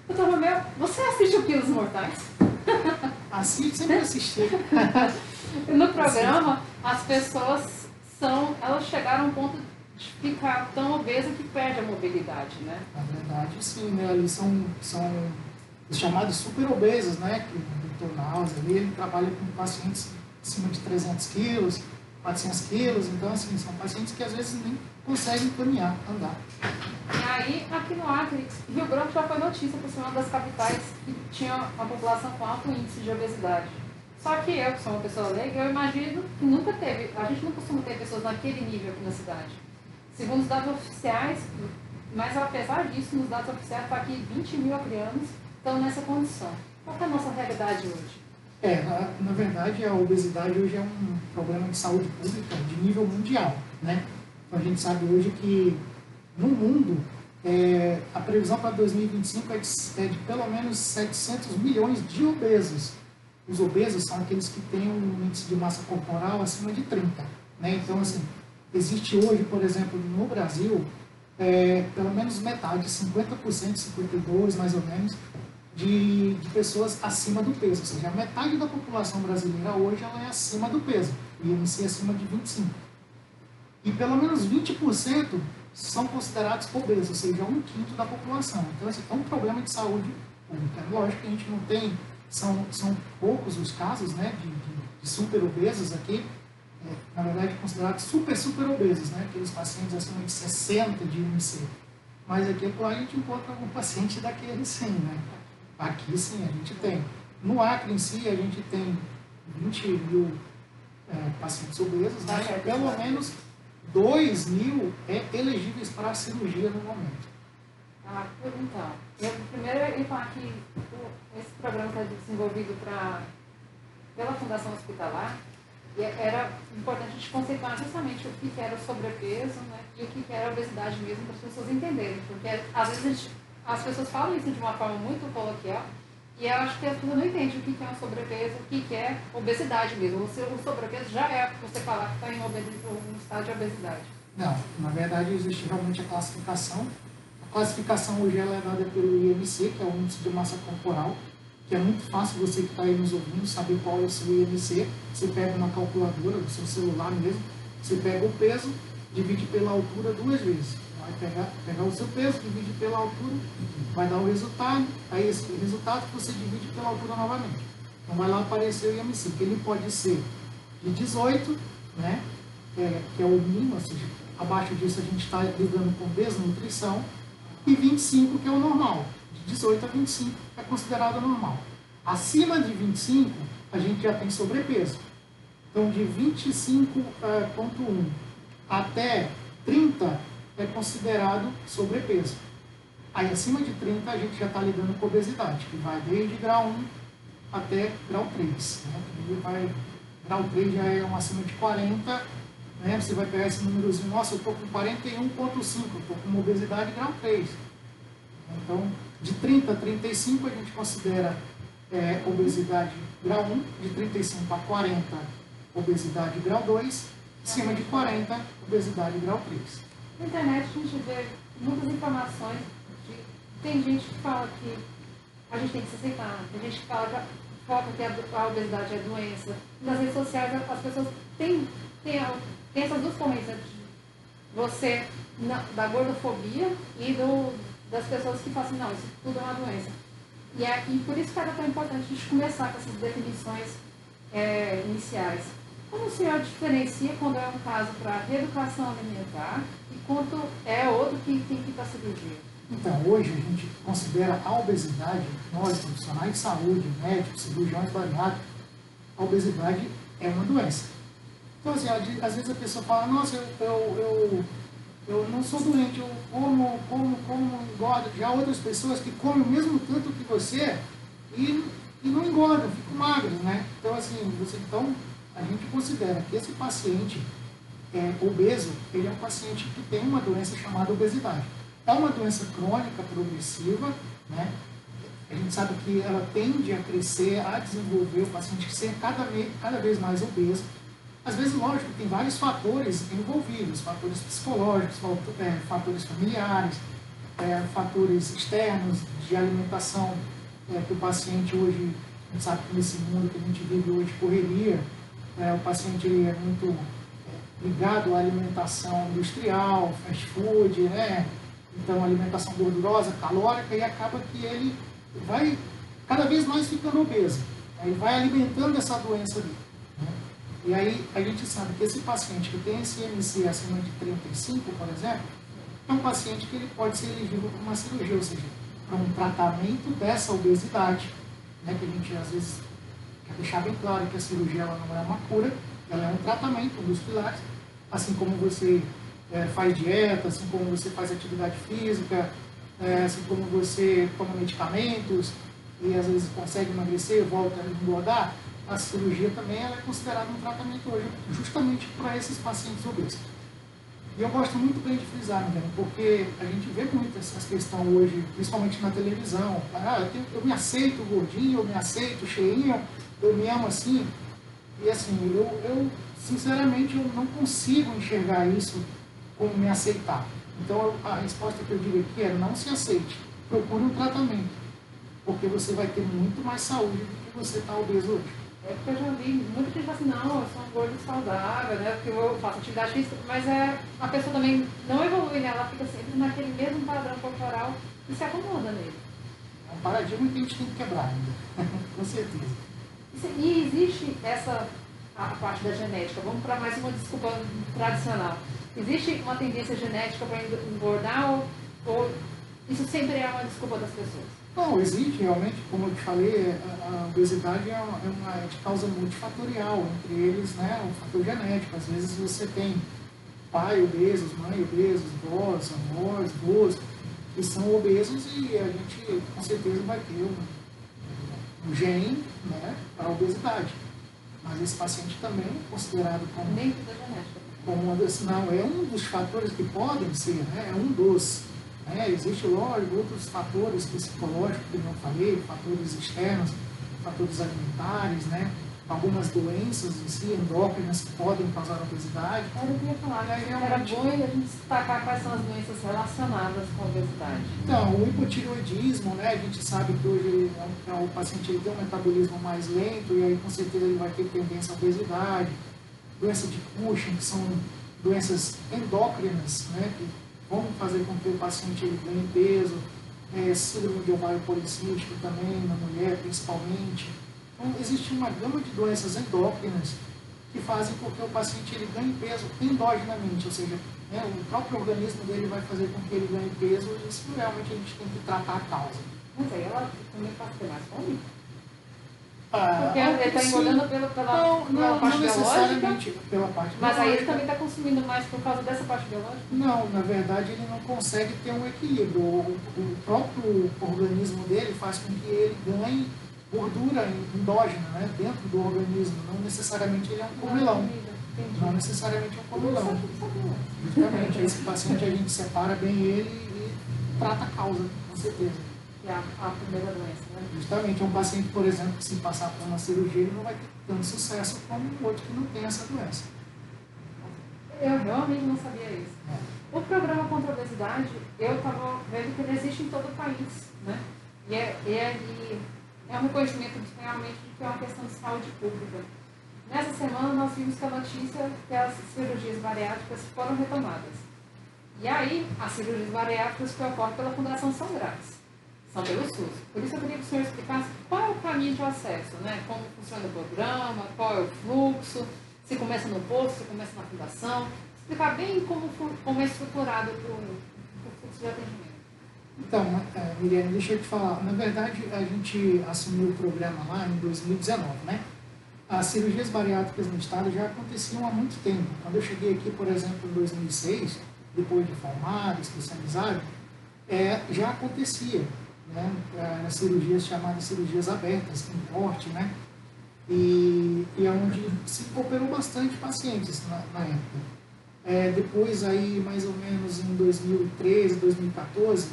Doutor Romeu, você assistiu Quilos Mortais? Assim, sempre assisti. No programa, as pessoas elas chegaram a um ponto de ficar tão obesa que perde a mobilidade, né? Na verdade, sim, né? Eles são os chamados super obesos, né? Que o Dr. Naus ali, ele trabalha com pacientes acima de 300 quilos, 400 quilos, então, assim, são pacientes que às vezes nem conseguem caminhar, andar. E aí, aqui no Acre, Rio Branco já foi notícia por ser uma das capitais que tinha uma população com alto índice de obesidade. Só que eu, que sou uma pessoa leiga, eu imagino que nunca teve, a gente não costuma ter pessoas naquele nível aqui na cidade. Segundo os dados oficiais, mas apesar disso, nos dados oficiais está aqui 20 mil acrianos estão nessa condição. Qual é a nossa realidade hoje? Na verdade, a obesidade hoje é um problema de saúde pública de nível mundial, né? Então, a gente sabe hoje que no mundo, a previsão para 2025 é de pelo menos 700 milhões de obesos. Os obesos são aqueles que têm um índice de massa corporal acima de 30, né? Então, assim, existe hoje, por exemplo, no Brasil, pelo menos metade, 50%, 52% mais ou menos, de pessoas acima do peso. Ou seja, a metade da população brasileira hoje ela é acima do peso, o IMC acima de 25. E pelo menos 20% são considerados obesos, ou seja, 1/5 da população. Então, assim, é um problema de saúde pública. Lógico que a gente não tem, são poucos os casos, né, de super obesos aqui, na verdade, considerados super obesos, né, aqueles pacientes acima de 60 de IMC. Mas aqui a gente encontra algum paciente daquele sim, né? Aqui sim, a gente tem. No Acre em si, a gente tem 20 mil pacientes obesos, né? Pelo menos 2 mil elegíveis para a cirurgia no momento. Então, primeiro eu ia falar que esse programa está desenvolvido pela Fundação Hospitalar e era importante a gente conceituar justamente o que era o sobrepeso, né, e o que era a obesidade mesmo, para as pessoas entenderem. Porque às vezes as pessoas falam isso de uma forma muito coloquial e eu acho que as pessoas não entendem o que é um sobrepeso, o que é obesidade mesmo. O sobrepeso já é você falar que está em um estado de obesidade. Não, na verdade existe realmente a classificação. A classificação hoje ela é dada pelo IMC, que é o Índice de Massa Corporal, que é muito fácil você que está aí nos ouvindo saber qual é o seu IMC. Você pega uma calculadora do seu celular mesmo, você pega o peso, divide pela altura 2 vezes. Vai pegar o seu peso, divide pela altura, vai dar o resultado, aí esse resultado você divide pela altura novamente. Então vai lá aparecer o IMC, que ele pode ser de 18, né, que é o mínimo, ou seja, abaixo disso a gente está lidando com desnutrição, e 25, que é o normal. De 18 a 25 é considerado normal. Acima de 25, a gente já tem sobrepeso. Então, de 25,1 até 30 é considerado sobrepeso. Aí, acima de 30, a gente já está lidando com obesidade, que vai desde grau 1 até grau 3. Né? Grau 3 já é um acima de 40, né? Você vai pegar esse númerozinho, nossa, eu estou com 41,5, eu estou com uma obesidade grau 3. Então, de 30 a 35, a gente considera obesidade grau 1, de 35 a 40, obesidade grau 2, acima de 40, obesidade grau 3. Na internet a gente vê muitas informações. Tem gente que fala que a gente tem que se aceitar, tem gente que fala que a obesidade é doença. Nas redes sociais as pessoas têm essas duas correntes, você da gordofobia e das pessoas que falam assim, não, isso tudo é uma doença. E por isso que era tão importante a gente começar com essas definições iniciais. Como o senhor diferencia quando é um caso para reeducação alimentar e quando é outro que tem que ir para cirurgia? Então, hoje a gente considera a obesidade, nós profissionais de saúde, médicos, cirurgiões bariátricos, a obesidade é uma doença. Então, assim, às vezes a pessoa fala, nossa, eu não sou doente, eu como, engordo. Já outras pessoas que comem o mesmo tanto que você e não engordam, ficam magras, né? Então, assim, a gente considera que esse paciente obeso, ele é um paciente que tem uma doença chamada obesidade. É uma doença crônica, progressiva, né? A gente sabe que ela tende a crescer, a desenvolver o paciente ser cada vez mais obeso. Às vezes, lógico, tem vários fatores envolvidos, fatores psicológicos, fatores familiares, fatores externos de alimentação, que o paciente hoje, a gente sabe que nesse mundo que a gente vive hoje, correria, o paciente ele é muito ligado à alimentação industrial, fast food, né? Então alimentação gordurosa, calórica, e acaba que ele vai cada vez mais ficando obeso. Aí vai alimentando essa doença ali. Né? E aí a gente sabe que esse paciente que tem esse IMC acima de 35, por exemplo, é um paciente que ele pode ser elegível para uma cirurgia, ou seja, para um tratamento dessa obesidade, né? Que a gente às vezes quer deixar bem claro que a cirurgia ela não é uma cura, ela é um tratamento, um dos pilares, assim como você faz dieta, assim como você faz atividade física, assim como você toma medicamentos e às vezes consegue emagrecer, volta a engordar, a cirurgia também ela é considerada um tratamento hoje, justamente para esses pacientes obesos. E eu gosto muito bem de frisar, Miguel, porque a gente vê muito essa questão hoje, principalmente na televisão. Eu me aceito gordinho, eu me aceito cheinho, eu me amo assim. E assim, eu sinceramente eu não consigo enxergar isso como me aceitar. Então a resposta que eu digo aqui é: não se aceite, procure um tratamento, porque você vai ter muito mais saúde do que você está obeso hoje. É porque eu já vi muita gente fala assim, não, eu sou um gordo saudável, né? Porque eu faço atividade física, mas a pessoa também não evolui, né? Ela fica sempre naquele mesmo padrão corporal e se acomoda nele. É um paradigma que a gente tem que quebrar ainda, com certeza. E existe a parte da genética, vamos para mais uma desculpa tradicional. Existe uma tendência genética para engordar ou isso sempre é uma desculpa das pessoas? Não, existe realmente, como eu te falei, a obesidade é de causa multifatorial, entre eles, né, o fator genético. Às vezes você tem pai obesos, mãe obesos, vós, avós, avós, que são obesos e a gente com certeza vai ter um gene, né, para a obesidade. Mas esse paciente também é considerado como... Nem tudo é genética. Como não, é um dos fatores que podem ser, né, é um dos... existe, lógico, outros fatores psicológicos, que eu falei, fatores externos, fatores alimentares, né? Algumas doenças em si, endócrinas, que podem causar obesidade. Eu queria falar, né? Era bom a gente destacar quais são as doenças relacionadas com a obesidade. Então, o hipotireoidismo, né? A gente sabe que hoje o paciente ele tem um metabolismo mais lento e aí com certeza ele vai ter tendência à obesidade. Doença de Cushing, que são doenças endócrinas, né? Que vão fazer com que o paciente ele ganhe peso, síndrome de ovário policístico também, na mulher principalmente. Então, existe uma gama de doenças endócrinas que fazem com que o paciente ele ganhe peso endogenamente, ou seja, o próprio organismo dele vai fazer com que ele ganhe peso e isso realmente a gente tem que tratar a causa. Mas aí ela também pode ter mais fome? Porque ele está engordando pela parte necessariamente pela parte biológica. Mas aí ele também está consumindo mais por causa dessa parte biológica? Não, na verdade ele não consegue ter um equilíbrio. O próprio organismo dele faz com que ele ganhe gordura endógena, né, dentro do organismo. Não necessariamente ele é um comilão. Não necessariamente é um comilão. Justamente, esse paciente a gente separa bem ele e trata a causa, com certeza. Que é a primeira doença, né? Justamente, um paciente, por exemplo, que se passar por uma cirurgia, ele não vai ter tanto sucesso como um outro que não tem essa doença. Eu realmente não sabia isso. O programa contra a obesidade, eu estava vendo que ele existe em todo o país, né? E é um reconhecimento realmente de que é uma questão de saúde pública. Nessa semana nós vimos que a notícia que as cirurgias bariátricas foram retomadas. E aí, as cirurgias bariátricas que ocorrem pela Fundação São Grátis. São pelo SUS. Por isso eu queria que o senhor explicasse qual é o caminho de acesso, né? Como funciona o programa, qual é o fluxo, se começa no posto, se começa na fundação. Explicar bem como é estruturado o fluxo de atendimento. Então, Miriam, deixa eu te falar. Na verdade, a gente assumiu o programa lá em 2019, né? As cirurgias bariátricas no estado já aconteciam há muito tempo. Quando eu cheguei aqui, por exemplo, em 2006, depois de formado, especializado, já acontecia, né? As cirurgias chamadas cirurgias abertas, com corte, né? E é onde se operou bastante pacientes na época. Depois, aí, mais ou menos em 2013, 2014,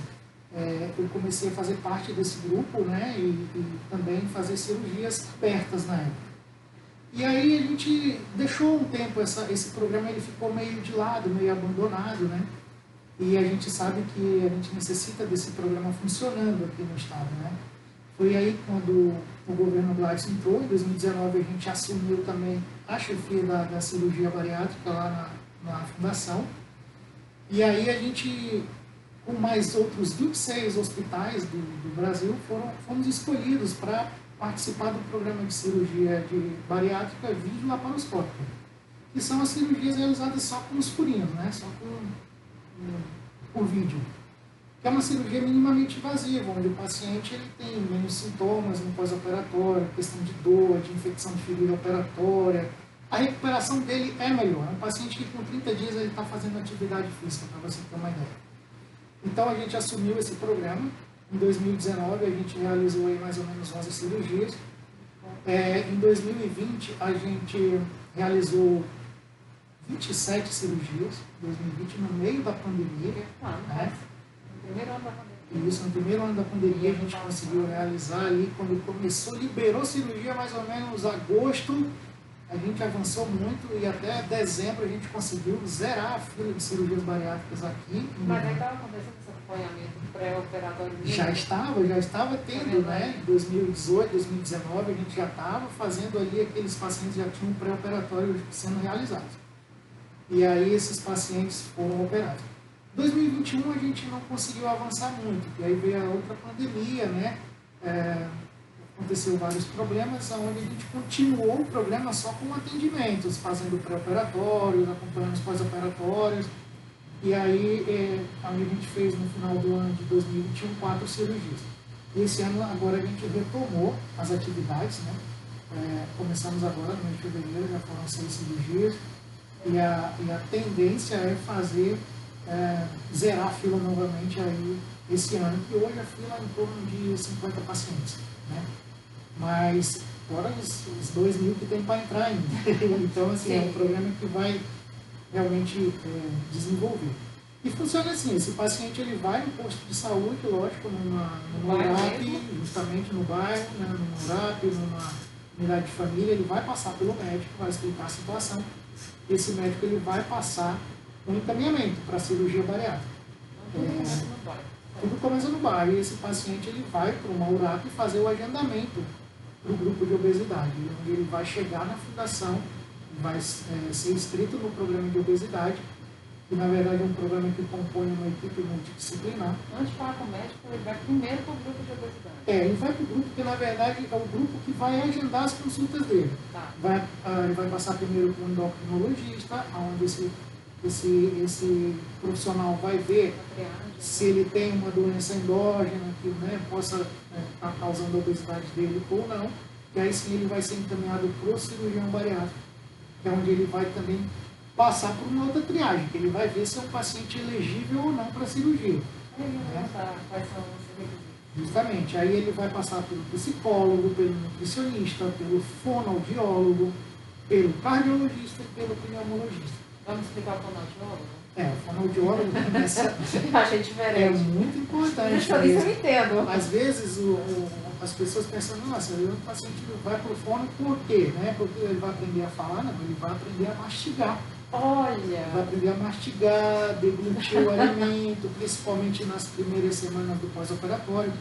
eu comecei a fazer parte desse grupo, né? E também fazer cirurgias abertas na época. E aí a gente deixou um tempo, esse programa ele ficou meio de lado, meio abandonado, né? e a gente sabe que a gente necessita desse programa funcionando aqui no estado, né? Foi aí quando o governo Gladys entrou, em 2019 a gente assumiu também a chefia da cirurgia bariátrica lá na fundação, e aí a gente, com mais outros 26 hospitais do Brasil, fomos escolhidos para participar do programa de cirurgia de bariátrica vídeo-laparoscópica, que são as cirurgias realizadas só com os furinhos, né? Só por vídeo. Que é uma cirurgia minimamente invasiva, onde o paciente ele tem menos sintomas no pós-operatório, questão de dor, de infecção de ferida operatória. A recuperação dele é melhor. É um paciente que com 30 dias ele está fazendo atividade física, para você ter uma ideia. Então a gente assumiu esse programa. Em 2019 a gente realizou aí mais ou menos 11 cirurgias. Em 2020 a gente realizou 27 cirurgias, 2020 no meio da pandemia. Né? No primeiro ano da pandemia. Isso, no primeiro ano da pandemia a gente conseguiu realizar ali, quando começou, liberou cirurgia mais ou menos agosto, a gente avançou muito e até dezembro a gente conseguiu zerar a fila de cirurgias bariátricas aqui. Mas aí estava acontecendo esse acompanhamento pré-operatório? Já estava tendo, né? Em 2018, 2019 a gente já estava fazendo ali, aqueles pacientes já tinham um pré-operatório sendo realizados. E aí esses pacientes foram operados. Em 2021 a gente não conseguiu avançar muito, e aí veio a outra pandemia, né? Aconteceu vários problemas, onde a gente continuou o programa só com atendimentos, fazendo pré-operatórios, acompanhando os pós-operatórios. E aí a gente fez no final do ano de 2021 4 cirurgias. E esse ano agora a gente retomou as atividades, né? Começamos agora no mês de fevereiro, já foram 6 cirurgias. E a tendência é fazer, zerar a fila novamente aí esse ano, que hoje a fila é em torno de 50 pacientes, né? Mas fora os 2 mil que tem para entrar ainda. Então, assim, é um programa que vai realmente desenvolver. E funciona assim, esse paciente ele vai no posto de saúde, lógico, numa URAP, justamente no bairro, né, numa URAP, numa unidade de família, ele vai passar pelo médico, vai explicar a situação. Esse médico ele vai passar um encaminhamento para a cirurgia bariátrica. Tudo começa no bairro. E esse paciente ele vai para uma URAP fazer o agendamento para o grupo de obesidade, onde ele vai chegar na fundação, vai ser inscrito no programa de obesidade, que na verdade é um programa que compõe uma equipe multidisciplinar. Antes de falar com o médico, ele vai primeiro para o grupo de obesidade. Ele vai para o grupo, que na verdade é o grupo que vai agendar as consultas dele. Tá. Ele vai passar primeiro com um endocrinologista, onde esse profissional vai ver se ele tem uma doença endógena que, né, possa estar causando a obesidade dele ou não. E aí sim ele vai ser encaminhado para o cirurgião bariátrico, que é onde ele vai também passar por uma outra triagem, que ele vai ver se é um paciente elegível ou não para cirurgia. Quais são os requisitos? Justamente, aí ele vai passar pelo psicólogo, pelo nutricionista, pelo fonoaudiólogo, pelo cardiologista e pelo pneumologista. Vamos explicar o fonoaudiólogo? O fonoaudiólogo começa... Eu achei diferente. É muito importante. Por isso eu entendo. Às vezes as pessoas pensam, nossa, o paciente vai para o fono por quê? Né? Porque ele vai aprender a falar, não, ele vai aprender a mastigar. Olha! Vai aprender a mastigar, deglutir o alimento, principalmente nas primeiras semanas do pós-operatório,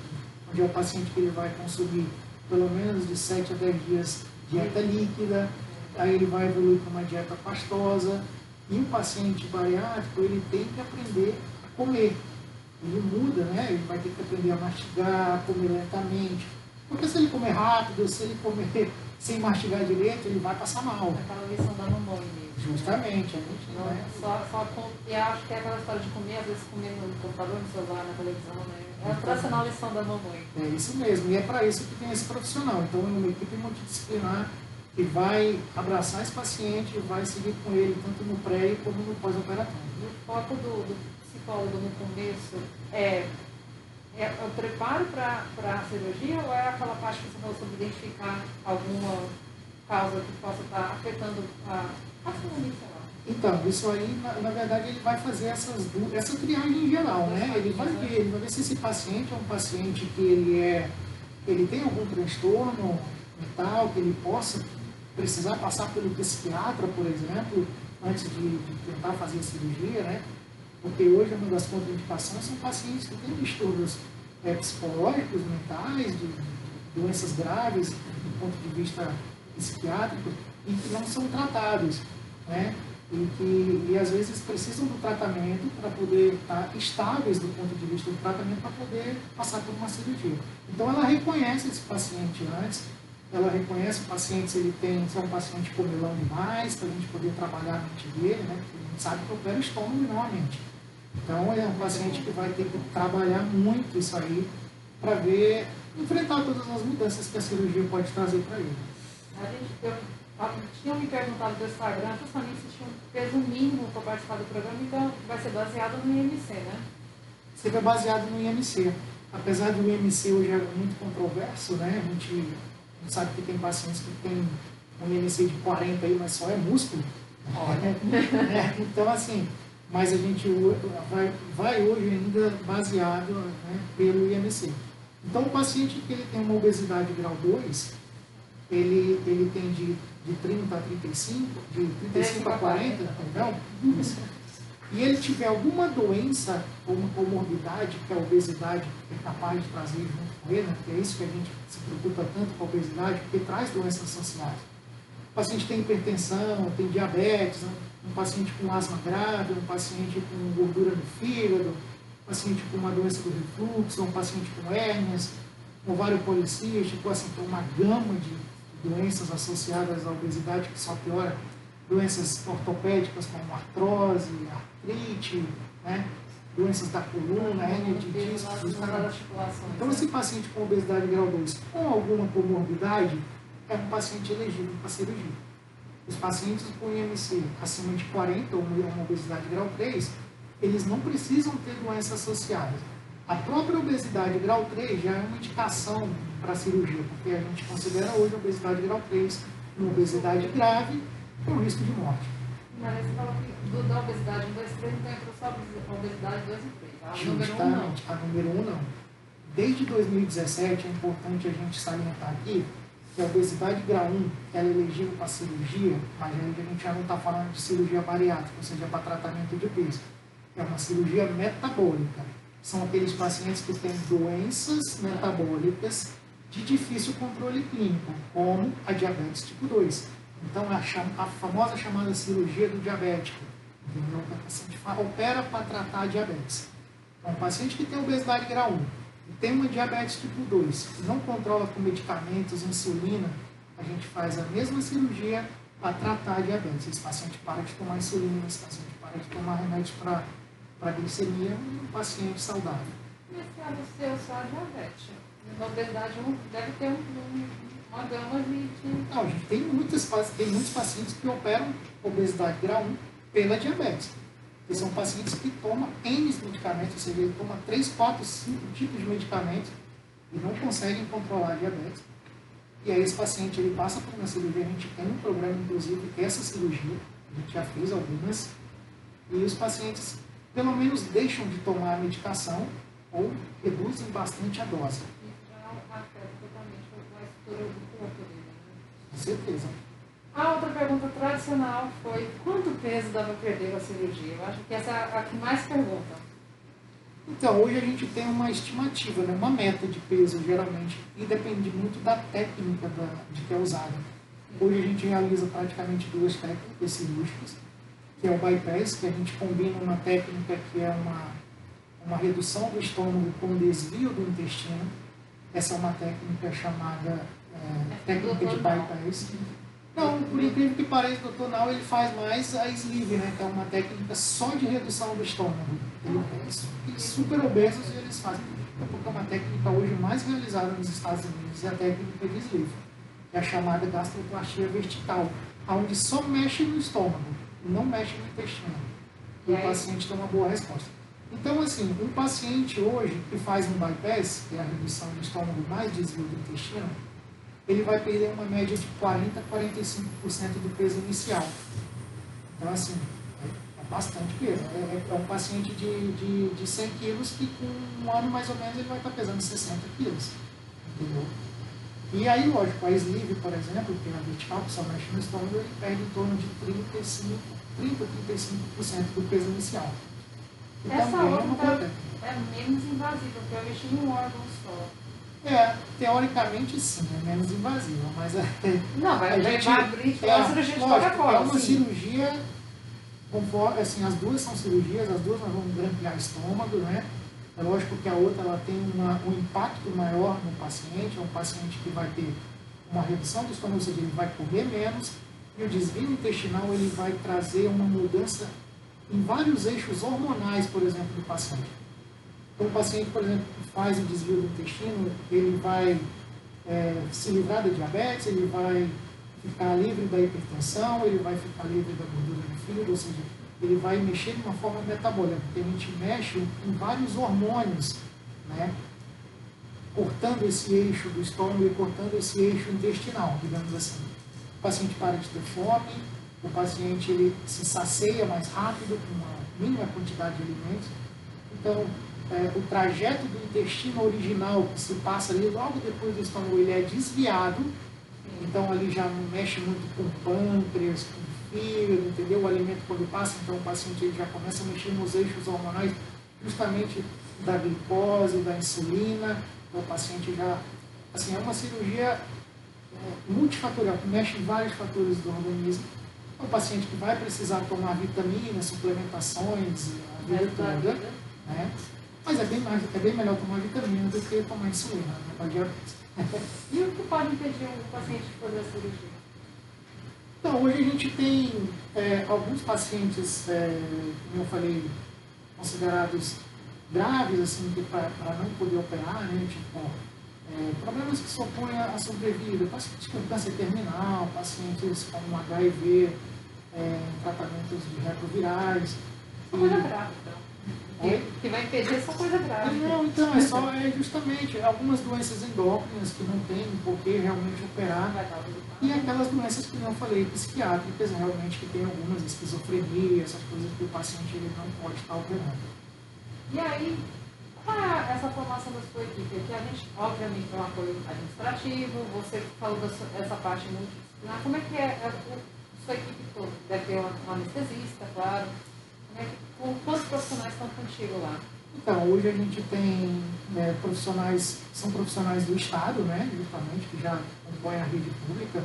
onde é o paciente que ele vai consumir pelo menos de 7 a 10 dias dieta líquida, aí ele vai evoluir para uma dieta pastosa, e o paciente bariátrico ele tem que aprender a comer. Ele muda, né? Ele vai ter que aprender a mastigar, a comer lentamente, porque se ele comer rápido, se ele comer sem mastigar direito, ele vai passar mal. Aquela lição da mamãe mesmo. Justamente, a gente não né? eu acho que é aquela história de comer, às vezes comer no computador, no celular, na televisão, né? É a tradicional lição da mamãe. É isso mesmo, e é para isso que tem esse profissional. Então é uma equipe multidisciplinar que vai abraçar esse paciente e vai seguir com ele, tanto no pré como no pós-operatório. E o foco do psicólogo no começo é o preparo para a cirurgia ou é aquela parte que você falou sobre identificar alguma causa que possa estar afetando a saúde, sei lá? Então, isso aí, na verdade, ele vai fazer essa triagem em geral, né? Ele vai ver se esse paciente é um paciente que ele tem algum transtorno mental, que ele possa precisar passar pelo psiquiatra, por exemplo, antes de tentar fazer a cirurgia, né? Porque hoje uma das contraindicações são pacientes que têm distúrbios psicológicos, mentais, de doenças graves do ponto de vista psiquiátrico e que não são tratados, né? E às vezes precisam do tratamento para poder estar estáveis do ponto de vista do tratamento para poder passar por uma cirurgia. Então ela reconhece esse paciente antes, ela reconhece o paciente se é um paciente comilão demais, para a gente poder trabalhar a mente dele, né? Porque a gente sabe que opera o estômago e não a mente. Então é um paciente que vai ter que trabalhar muito isso aí para ver, enfrentar todas as mudanças que a cirurgia pode trazer para ele. Tinham me perguntado do Instagram, justamente se tinha um peso mínimo para participar do programa, então vai ser baseado no IMC, né? Sempre é baseado no IMC. Apesar do IMC hoje é muito controverso, né? A gente sabe que tem pacientes que tem um IMC de 40 aí, mas só é músculo. Então, assim, mas a gente vai hoje ainda baseado, né, pelo IMC. Então, o paciente que ele tem uma obesidade grau 2, ele tem de 30 a 35, de 35 a 40, perdão, e ele tiver alguma doença ou uma comorbidade, que a obesidade é capaz de trazer junto com ele, né? Porque é isso que a gente se preocupa tanto com a obesidade, porque traz doenças associadas. O paciente tem hipertensão, tem diabetes, né? Um paciente com asma grave, um paciente com gordura no fígado, um paciente com uma doença do refluxo, um paciente com hérnias, ovário policístico, assim, tem uma gama de doenças associadas à obesidade que só piora, doenças ortopédicas como artrose, artrite, né? Doenças da coluna, hérnia de disco. Então, esse paciente com obesidade grau 2 com alguma comorbidade é um paciente elegível para cirurgia. Os pacientes com IMC acima de 40 ou uma obesidade grau 3, eles não precisam ter doenças associadas. A própria obesidade grau 3 já é uma indicação para cirurgia, porque a gente considera hoje a obesidade grau 3 uma obesidade grave com risco de morte. Mas você falou que da obesidade 1, 2, 3 não entrou só a obesidade 2 e 3, tá? A número 1 não. A número 1 não. Desde 2017 é importante a gente salientar aqui que a obesidade grau 1 ela é elegível para cirurgia, mas a gente já não está falando de cirurgia bariátrica, ou seja, para tratamento de peso. É uma cirurgia metabólica. São aqueles pacientes que têm doenças metabólicas de difícil controle clínico, como a diabetes tipo 2. Então, a famosa chamada cirurgia do diabético. Entendeu? O paciente opera para tratar a diabetes. Então, um paciente que tem obesidade grau 1 e tem uma diabetes tipo 2, e não controla com medicamentos, insulina, a gente faz a mesma cirurgia para tratar a diabetes. Esse paciente para de tomar insulina, esse paciente para de tomar remédios para glicemia, um paciente saudável. Nesse caso seu, só a diabetes. Na obesidade deve ter uma gama de... Não, gente, tem muitos pacientes que operam obesidade grau 1 pela diabetes. Que são pacientes que tomam N medicamentos, ou seja, ele toma 3, 4, 5 tipos de medicamentos e não conseguem controlar a diabetes. E aí esse paciente ele passa por uma cirurgia, a gente tem um programa, inclusive, essa cirurgia, a gente já fez algumas, e os pacientes pelo menos deixam de tomar a medicação ou reduzem bastante a dose. Afeta totalmente a estrutura do corpo dele, né? Com certeza. A outra pergunta tradicional foi: quanto peso dá para perder com a cirurgia? Eu acho que essa é a que mais pergunta. Então, hoje a gente tem uma estimativa, né, uma meta de peso, geralmente, e depende muito da técnica de que é usada. Hoje a gente realiza praticamente 2 técnicas cirúrgicas, que é o bypass, que a gente combina uma técnica que é uma redução do estômago com desvio do intestino. Essa é uma técnica chamada técnica de bypass. Não, por incrível que pareça, o Dr. Nau ele faz mais a sleeve, né, que é uma técnica só de redução do estômago. Eles super obesos e eles fazem. Porque é uma técnica hoje mais realizada nos Estados Unidos, é a técnica de sleeve, que é a chamada gastroplastia vertical, onde só mexe no estômago, não mexe no intestino. E o paciente tem uma boa resposta. Então, assim, um paciente hoje que faz um bypass, que é a redução do estômago mais desvio do intestino, ele vai perder uma média de 40% a 45% do peso inicial. Então, assim, é bastante peso. É um paciente de 100 quilos que com um ano mais ou menos ele vai estar pesando 60 quilos. Entendeu? E aí, lógico, a sleeve, por exemplo, que é a vertical, que só mexe no estômago, ele perde em torno de 30 a 35% do peso inicial. E Essa também outra não acontece. é menos invasiva, porque eu mexi num órgão só. Teoricamente sim, é menos invasiva, mas Não, vai abrir uma cirurgia de qualquer lógico, forma. é uma Sim. cirurgia, conforme, assim, as duas são cirurgias, as duas nós vamos grampear estômago, né? É lógico que a outra ela tem um impacto maior no paciente, é um paciente que vai ter uma redução do estômago, ou seja, ele vai comer menos, e o desvio intestinal ele vai trazer uma mudança em vários eixos hormonais, por exemplo, do paciente. Então, o paciente, por exemplo, que faz o desvio do intestino, ele vai se livrar da diabetes, ele vai ficar livre da hipertensão, ele vai ficar livre da gordura no fígado, ou seja, ele vai mexer de uma forma metabólica, porque a gente mexe em vários hormônios, né? Cortando esse eixo do estômago e cortando esse eixo intestinal, digamos assim. O paciente para de ter fome, o paciente ele se sacia mais rápido com uma mínima quantidade de alimentos. Então, o trajeto do intestino original que se passa ali logo depois do estômago, ele é desviado, então ali já não mexe muito com pâncreas, com fígado, entendeu? O alimento quando passa, então o paciente ele já começa a mexer nos eixos hormonais justamente da glicose, da insulina, então o paciente já, assim, é uma cirurgia multifatorial, que mexe em vários fatores do organismo. É um paciente que vai precisar tomar vitaminas, suplementações, a vida toda, né? Mas é bem melhor tomar vitamina do que tomar insulina, né, para diabetes. E o que pode impedir um paciente de fazer a cirurgia? Então, hoje a gente tem alguns pacientes, como eu falei, considerados graves, assim, para não poder operar, né, tipo, problemas que se opõem à sobrevida, pacientes com câncer terminal, pacientes com HIV, tratamentos de retrovirais. Só coisa grave, então. Que vai impedir essa coisa grave. Não, então, é justamente algumas doenças endócrinas que não tem por que realmente operar. E aquelas doenças que eu falei, psiquiátricas, realmente, que tem algumas esquizofrenia, essas coisas que o paciente ele não pode estar operando. E aí, qual é essa formação da sua equipe? Que a gente, obviamente, tem um apoio administrativo, você falou dessa parte multidisciplinar. Como é que é a sua equipe toda? Deve ter um anestesista, claro. Quantos profissionais estão contigo lá? Então, hoje a gente tem profissionais, são profissionais do Estado, né, justamente, que já compõem a rede pública,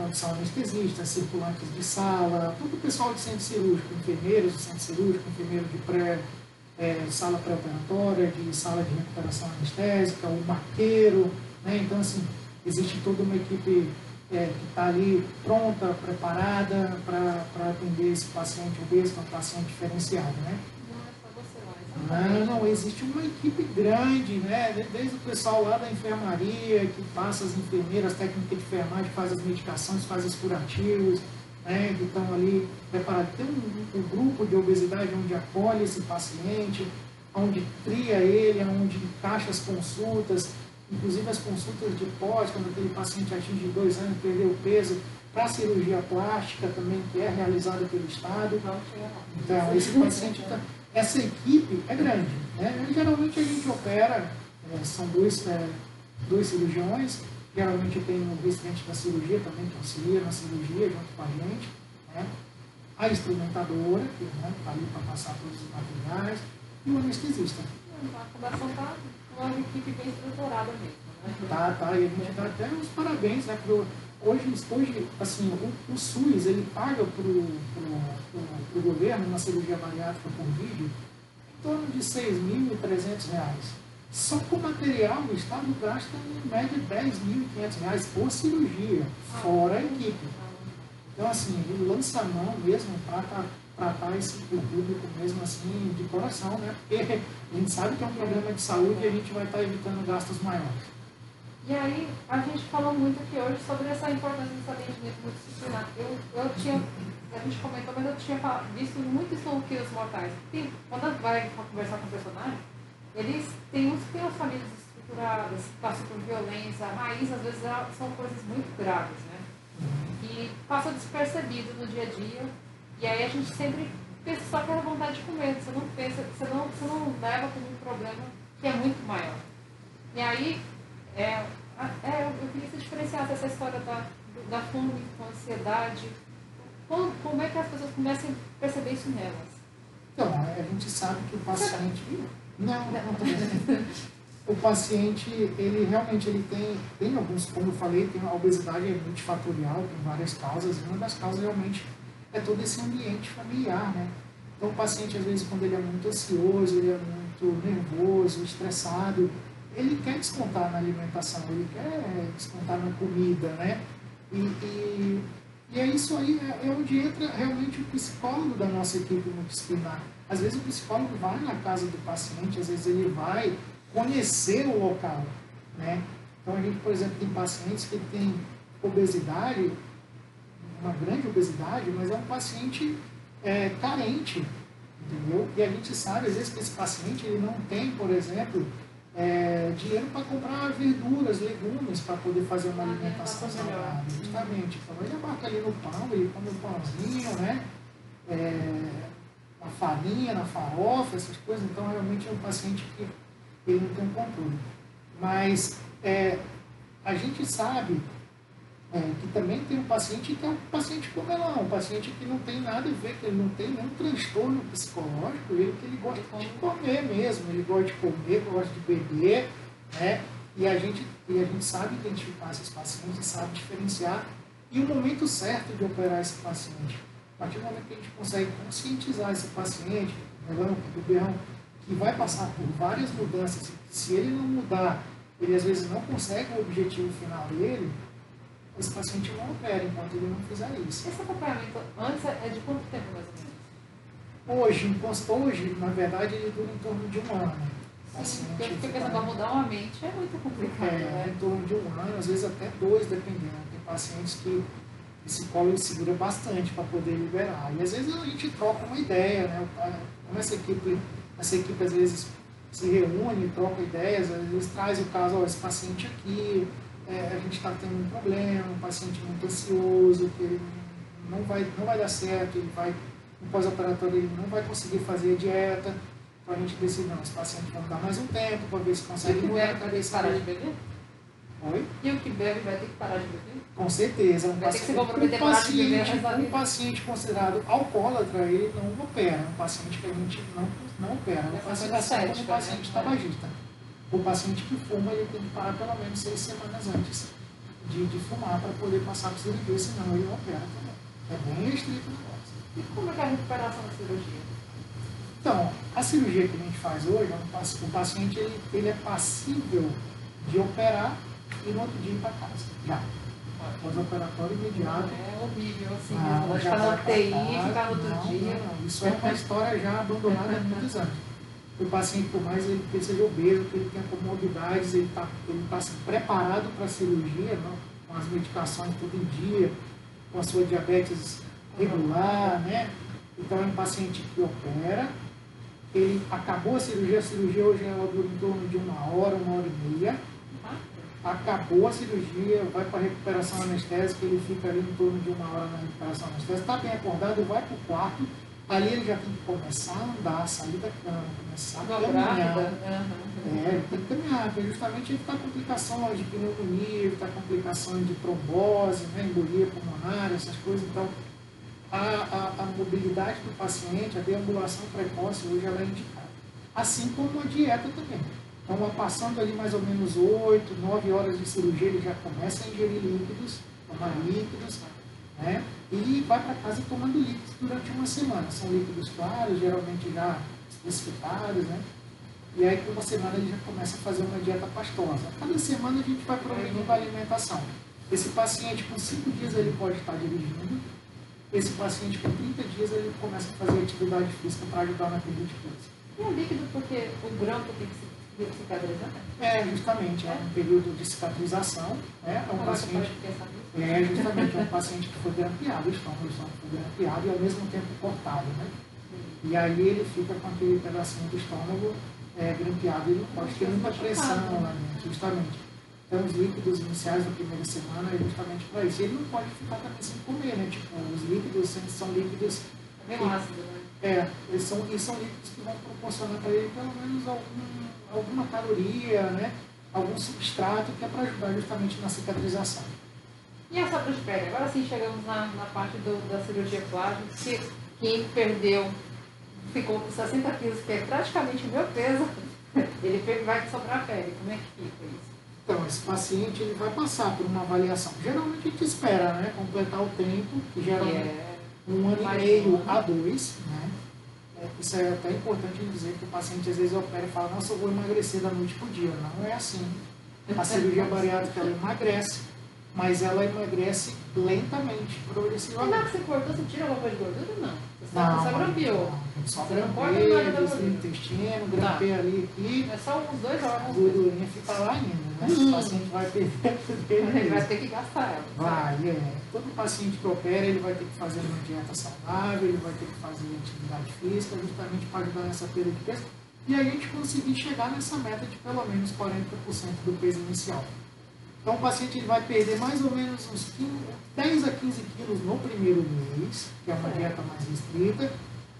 onde são anestesistas, circulantes de sala, todo o pessoal de centro cirúrgico, enfermeiros de centro cirúrgico, enfermeiro de sala pré-operatória, de sala de recuperação anestésica, o marqueiro, né, então, assim, existe toda uma equipe que está ali pronta, preparada para atender esse paciente obeso, que é um paciente diferenciado, né? Não é só você lá, não, existe uma equipe grande, né? Desde o pessoal lá da enfermaria, que passa as enfermeiras, técnicas de enfermagem, que faz as medicações, faz os curativos, né? Que estão ali preparados. Tem um grupo de obesidade onde acolhe esse paciente, onde tria ele, onde encaixa as consultas, inclusive as consultas de pós, quando aquele paciente atinge 2 anos, perdeu peso, para a cirurgia plástica também, que é realizada pelo Estado. Então, esse paciente, essa equipe é grande, né? E, geralmente a gente opera, são dois cirurgiões, geralmente tem o residente da cirurgia também, que auxilia na cirurgia junto com a gente, né? A instrumentadora, que está ali para passar todos os materiais, e o anestesista. A fundação está uma equipe bem estruturada mesmo, né? Tá, e a gente dá até uns parabéns, né? Hoje assim, o SUS, ele paga pro governo, na cirurgia bariátrica por vídeo, em torno de R$6.300. Só com material, o Estado gasta em média R$10.500 por cirurgia, fora a equipe. Então, assim, ele lança a mão mesmo para tratar esse público mesmo assim de coração, né? Porque a gente sabe que é um problema de saúde e a gente vai estar evitando gastos maiores. E aí, a gente falou muito aqui hoje sobre essa importância desse atendimento multidisciplinar. A gente comentou, mas eu tinha visto muito isso no Quilos Mortais. Quando vai conversar com o personagem, eles têm uns que têm as famílias estruturadas, passam por violência, a raiz às vezes são coisas muito graves, né? E passa despercebido no dia a dia. E aí a gente sempre pensa só que era vontade de comer, você não leva como um problema que é muito maior. E aí, eu queria que você diferenciasse essa história da fome com a ansiedade. Como é que as pessoas começam a perceber isso nelas? Então, a gente sabe que o paciente... Não tô bem. O paciente, ele realmente tem alguns, como eu falei, tem a obesidade é multifatorial, tem várias causas, e uma das causas realmente é todo esse ambiente familiar, né? Então, o paciente, às vezes, quando ele é muito ansioso, ele é muito nervoso, estressado, ele quer descontar na alimentação, ele quer descontar na comida, né? E é isso aí, é onde entra realmente o psicólogo da nossa equipe multidisciplinar. Às vezes o psicólogo vai na casa do paciente, às vezes ele vai conhecer o local, né? Então a gente, por exemplo, tem pacientes que têm obesidade, uma grande obesidade, mas é um paciente carente, entendeu? E a gente sabe, às vezes, que esse paciente ele não tem, por exemplo, dinheiro para comprar verduras, legumes, para poder fazer uma alimentação saudável, justamente. Então ele abarca ali no pão, ele come um pãozinho, né? Na farinha, na farofa, essas coisas. Então realmente é um paciente que ele não tem um controle. Mas a gente sabe que também tem um paciente que é um paciente comelão, um paciente que não tem nada a ver, que ele não tem nenhum transtorno psicológico, ele gosta de comer mesmo, ele gosta de comer, gosta de beber, né? E a gente sabe identificar esses pacientes, sabe diferenciar e o momento certo de operar esse paciente. A partir do momento que a gente consegue conscientizar esse paciente, que vai passar por várias mudanças, se ele não mudar, ele às vezes não consegue o objetivo final dele, esse paciente não opera enquanto ele não fizer isso. Esse acompanhamento antes é de quanto tempo mais ou menos? Hoje, na verdade, ele dura em torno de um ano. Sim, porque eu fiquei pensando, mudar uma mente é muito complicado, né? Em torno de um ano, às vezes até 2, dependendo. Tem pacientes que o psicólogo segura bastante para poder liberar. E às vezes a gente troca uma ideia, né? Como essa equipe às vezes se reúne, troca ideias, às vezes traz o caso, esse paciente aqui, a gente está tendo um problema, um paciente muito ansioso, que ele não vai dar certo, ele vai, no pós-operatório ele não vai conseguir fazer dieta, então a gente decide, não, esse paciente vai dar mais um tempo para ver se consegue mudar a cabeça. Parar de beber? Oi? E o que bebe vai ter que parar de beber? Com certeza. Vai ter que se comprometer parar de beber. Um paciente considerado alcoólatra, ele não opera, um paciente que a gente não opera, um paciente assim como um paciente tabagista. O paciente que fuma, ele tem que parar pelo menos 6 semanas antes de fumar para poder passar por cirurgia, senão ele não opera também. É bem restrito o negócio. E como é que é a recuperação da cirurgia? Então, a cirurgia que a gente faz hoje, o paciente ele é passível de operar e no outro dia ir para casa. Já. Pós-operatório imediato. É horrível, assim, ficar na UTI, ficar no outro dia. Não. Isso é uma história já abandonada há muitos anos. O paciente, por mais que ele seja obeso, que ele tenha comorbidades, ele está preparado para a cirurgia, não? Com as medicações todo dia, com a sua diabetes regular, né? Então é um paciente que opera, ele acabou a cirurgia hoje ela dura em torno de 1 hora, 1h30. Acabou a cirurgia, vai para a recuperação anestésica, ele fica ali em torno de 1 hora na recuperação anestésica, está bem acordado, vai para o quarto, ali ele já tem que começar a andar, sair da cama, começar a caminhar. Ele tem que caminhar, porque justamente ele está com complicações de pneumonia, está com complicações de trombose, né, embolia pulmonar, essas coisas. Então, a mobilidade do paciente, a deambulação precoce, hoje ela é indicada. Assim como a dieta também. Então, passando ali mais ou menos 8, 9 horas de cirurgia, ele já começa a ingerir líquidos, tomar líquidos, né? E vai para casa tomando líquidos durante uma semana. São líquidos claros, geralmente já especificados, né? E aí, com uma semana, ele já começa a fazer uma dieta pastosa. Cada semana a gente vai progredindo a alimentação. Esse paciente, com 5 dias, ele pode estar dirigindo. Esse paciente, com 30 dias, ele começa a fazer atividade física para ajudar na perda de peso. E é líquido porque o grampo tem que se cicatrizar? Justamente, é um período de cicatrização, né? É um paciente, justamente, é um paciente que foi grampeado, o estômago foi grampeado e ao mesmo tempo cortado, né? E aí ele fica com aquele pedacinho do estômago grampeado e não pode ter muita pressão lá dentro, justamente. Então os líquidos iniciais da primeira semana é justamente para isso. E ele não pode ficar também sem comer, né? Tipo, os líquidos são líquidos... Bem ácido, né? Eles são líquidos que vão proporcionar para ele pelo menos alguma caloria, né? Algum substrato que é para ajudar justamente na cicatrização. E a sobra de pele? Agora sim chegamos na parte da cirurgia plástica, que quem perdeu ficou com 60 quilos, que é praticamente o meu peso, ele vai sobrar pele. Como é que fica isso? Então, esse paciente ele vai passar por uma avaliação. Geralmente a gente espera, né, completar o tempo, que geralmente um ano e meio a 2, né? Isso é até importante dizer que o paciente às vezes opera e fala, nossa, eu vou emagrecer da noite para o dia. Não é assim. A cirurgia bariátrica ela emagrece, mas ela emagrece lentamente, progressivamente. Como é que você cortou? Você tira alguma coisa de gordura ou não? Você grampeou. Só Você não grampeia, corta nada da desvia o gordura. intestino, grampeia ali aqui. É só uns 2 A órgãos. gordurinha fica lá ainda, né? O paciente vai perder Ele vai ter que gastar ela. Vai, Todo paciente que opera, ele vai ter que fazer uma dieta saudável, ele vai ter que fazer atividade física, justamente para ajudar nessa perda de peso. E a gente conseguir chegar nessa meta de pelo menos 40% do peso inicial. Então, o paciente ele vai perder mais ou menos uns 10 a 15 quilos no primeiro mês, que é uma dieta mais restrita.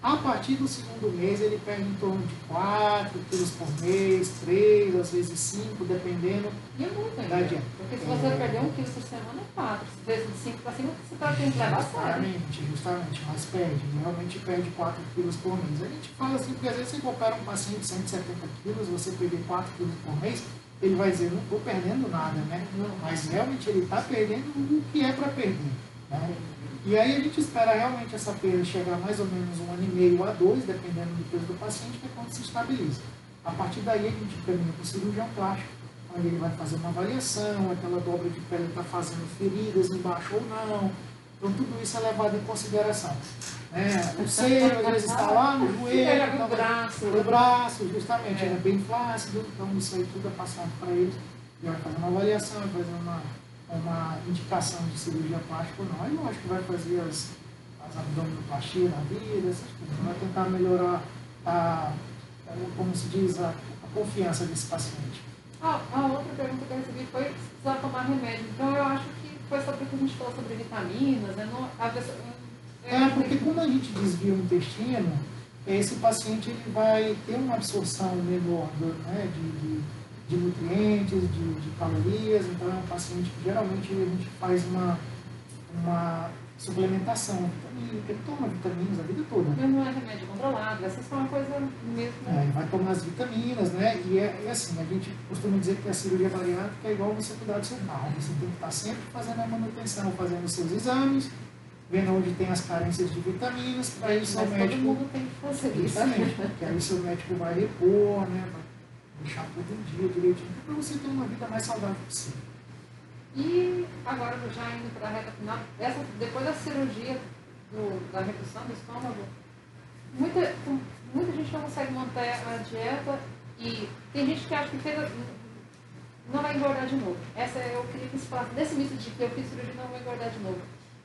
A partir do segundo mês, ele perde em torno de 4 quilos por mês, 3, às vezes 5, dependendo E é muito da ainda. dieta. Porque se você perder 1 quilo por semana, é 4. Se vezes de 5 para cima, você tem que levar a sério. Justamente, mas perde. Realmente perde 4 quilos por mês. A gente fala assim, porque às vezes você opera um paciente de 170 quilos, você perder 4 quilos por mês, ele vai dizer, não estou perdendo nada, né? Mas realmente ele está perdendo o que é para perder, né? E aí a gente espera realmente essa perda chegar mais ou menos 1 ano e meio a 2, dependendo do peso do paciente, que é quando se estabiliza. A partir daí a gente caminha para o cirurgião plástico, onde ele vai fazer uma avaliação, aquela dobra de pele está fazendo feridas embaixo ou não. Então tudo isso é levado em consideração. O seio, às vezes, está lá no joelho, no braço, justamente, ele é bem flácido, então isso aí tudo é passado para ele. Ele vai fazer uma avaliação, vai fazer uma indicação de cirurgia plástica ou não. Aí eu acho que vai fazer as abdominoplastia na vida, essas coisas. Vai tentar melhorar como se diz, a confiança desse paciente. A outra pergunta que eu recebi foi se precisava tomar remédio. Então eu acho que foi sobre o que a gente falou sobre vitaminas, né? Porque quando a gente desvia o intestino, esse paciente ele vai ter uma absorção menor de nutrientes, de calorias, então é um paciente que geralmente a gente faz uma suplementação vitamínica, ele toma vitaminas a vida toda. Mas não é remédio controlado, essa é só uma coisa mesmo. Ele vai tomar as vitaminas, né? E é assim, a gente costuma dizer que a cirurgia bariátrica é igual você cuidar do seu carro. Você tem que estar sempre fazendo a manutenção, fazendo os seus exames, vendo onde tem as carências de vitaminas, para isso o médico... todo mundo tem que fazer isso. Justamente, porque aí o seu médico vai repor, né? Vai deixar tudo em dia direitinho, para você ter uma vida mais saudável possível. E agora, já indo para a reta final, depois da cirurgia da redução do estômago, muita gente não consegue manter a dieta e tem gente que acha que não vai engordar de novo. Eu queria que se falasse desse mito de que eu fiz cirurgia e não vou engordar de novo.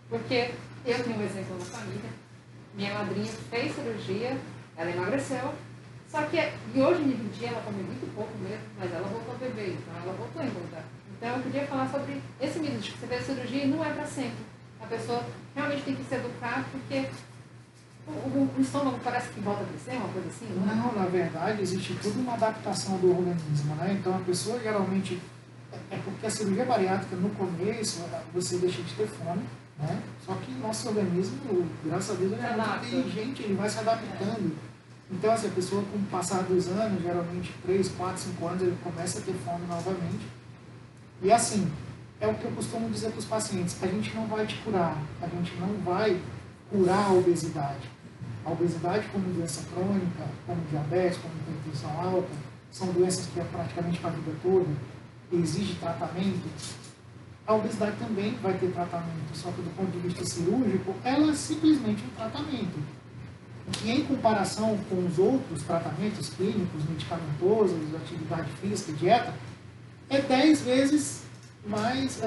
Porque eu tenho um exemplo na família, minha madrinha fez cirurgia, ela emagreceu, só que hoje em dia ela come muito pouco mesmo, mas ela voltou a beber, então ela voltou a engordar. Então eu queria falar sobre esse mito de que você fez cirurgia e não é para sempre. A pessoa realmente tem que se educar, porque o estômago parece que volta a crescer, uma coisa assim, não é? Não, na verdade, existe tudo uma adaptação do organismo, né? Então a pessoa geralmente, porque a cirurgia bariátrica no começo, você deixa de ter fome, né? Só que nosso organismo, graças a Deus, ele é muito inteligente, ele vai se adaptando. Então, assim, a pessoa, com o passar dos anos, geralmente 3, 4, 5 anos, ele começa a ter fome novamente. E assim, é o que eu costumo dizer para os pacientes, a gente não vai te curar, a gente não vai curar a obesidade. A obesidade como doença crônica, como diabetes, como hipertensão alta, são doenças que é praticamente para a vida toda, e exige tratamento. A obesidade também vai ter tratamento, só que do ponto de vista cirúrgico, ela é simplesmente um tratamento. E em comparação com os outros tratamentos clínicos, medicamentosos, atividade física, dieta, é 10 vezes mais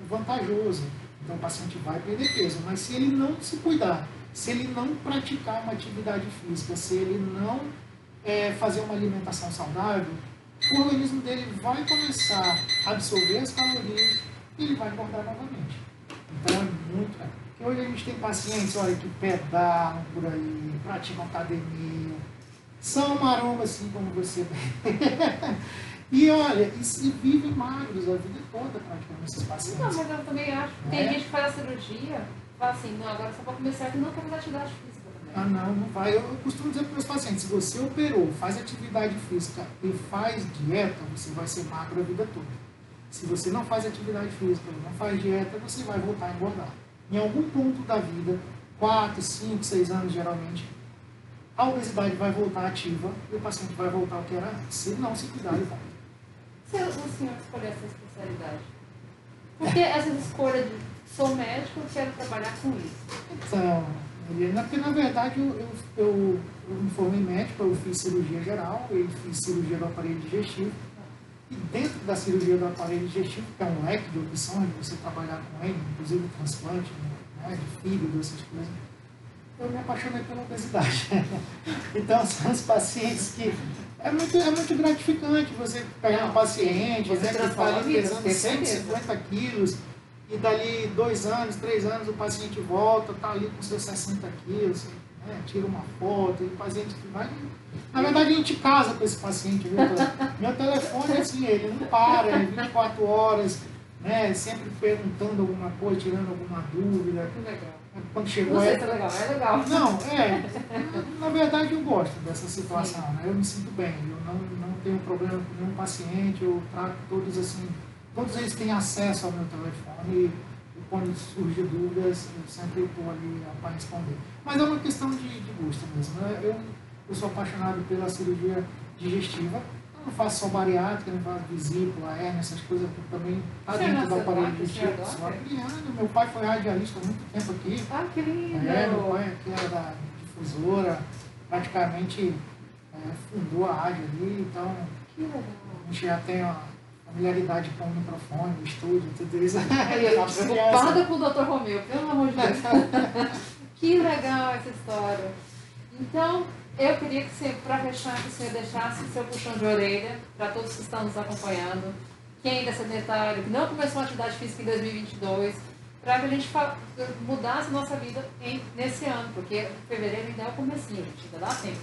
vantajoso. Então o paciente vai perder peso, mas se ele não se cuidar, se ele não praticar uma atividade física, se ele não fazer uma alimentação saudável, o organismo dele vai começar a absorver as calorias e ele vai engordar novamente. Então é muito... Porque hoje a gente tem pacientes, olha, que pedalam por aí, praticam academia, são marombas assim como você. E olha, e vivem magros a vida toda praticamente esses pacientes. Não, mas eu também acho que tem gente que faz a cirurgia, fala assim, não, agora só para comer certo e não quer fazer atividade física também. Ah, não, não vai. Eu costumo dizer para os meus pacientes, se você operou, faz atividade física e faz dieta, você vai ser magro a vida toda. Se você não faz atividade física, não faz dieta, você vai voltar a engordar. Em algum ponto da vida, 4, 5, 6 anos geralmente, a obesidade vai voltar ativa e o paciente vai voltar ao que era antes. Se não se cuidar, ele volta. Se o senhor escolher essa especialidade? Porque essa escolha de sou médico, quero trabalhar com isso. Então, Eliana, porque na verdade eu me formei médico, eu fiz cirurgia geral, eu fiz cirurgia do aparelho digestivo. E dentro da cirurgia do aparelho digestivo, que é um leque de opções de você trabalhar com ele, inclusive transplante, né, de fígado, essas coisas, eu me apaixonei pela obesidade. Então, são os pacientes que... É muito gratificante você pegar um paciente, né, que está ali pesando 150 quilos, e dali 2 anos, 3 anos, o paciente volta, está ali com seus 60 quilos, né, tira uma foto, e o paciente que vai... Na verdade, a gente casa com esse paciente, viu? Meu telefone é assim, ele não para, é 24 horas, né, sempre perguntando alguma coisa, tirando alguma dúvida. Que legal. Quando chegou Não sei se é legal, é legal. Não, na verdade eu gosto dessa situação, né? Eu me sinto bem, eu não tenho problema com nenhum paciente, eu trato todos assim, todos eles têm acesso ao meu telefone e quando surgem dúvidas eu sempre estou ali para responder. Mas é uma questão de gosto mesmo, né? Eu sou apaixonado pela cirurgia digestiva, eu não faço só bariátrica, não faço vesícula, hérnia, essas coisas que também está dentro do aparelho digestivo. Sou acriano, meu pai foi radialista há muito tempo aqui. Ah, que lindo! Meu pai aqui era da difusora, praticamente fundou a rádio ali, então Que legal. a gente já tem uma familiaridade com o microfone, o estúdio, tudo isso. Eu estava preocupada com o Dr. Romeu, pelo amor de Deus. Que legal essa história. Então, eu queria que, para fechar, que o senhor deixasse o seu puxão de orelha para todos que estão nos acompanhando, quem ainda é sedentário, que não começou uma atividade física em 2022, para que a gente mudasse nossa vida nesse ano, porque fevereiro ainda é o comecinho, gente, ainda dá tempo.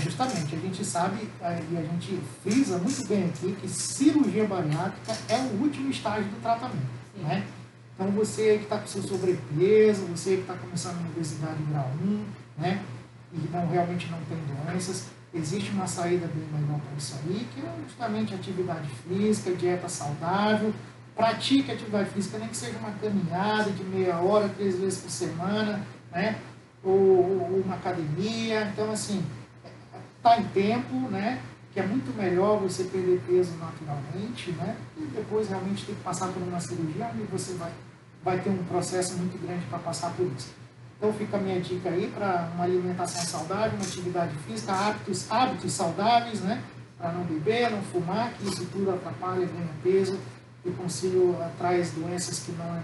Justamente, a gente sabe e a gente frisa muito bem aqui que cirurgia bariátrica é o último estágio do tratamento, né? Então você que está com seu sobrepeso, você que está começando uma obesidade grau 1, né? E realmente não tem doenças, existe uma saída bem melhor para isso aí, que é justamente atividade física, dieta saudável, pratique atividade física, nem que seja uma caminhada de meia hora, 3 vezes por semana, né? Ou uma academia. Então, assim, está em tempo, né? Que é muito melhor você perder peso naturalmente, né? E depois realmente ter que passar por uma cirurgia, onde você vai ter um processo muito grande para passar por isso. Então fica a minha dica aí para uma alimentação saudável, uma atividade física, hábitos saudáveis, né? Para não beber, não fumar, que isso tudo atrapalha, ganha peso e consigo traz doenças que não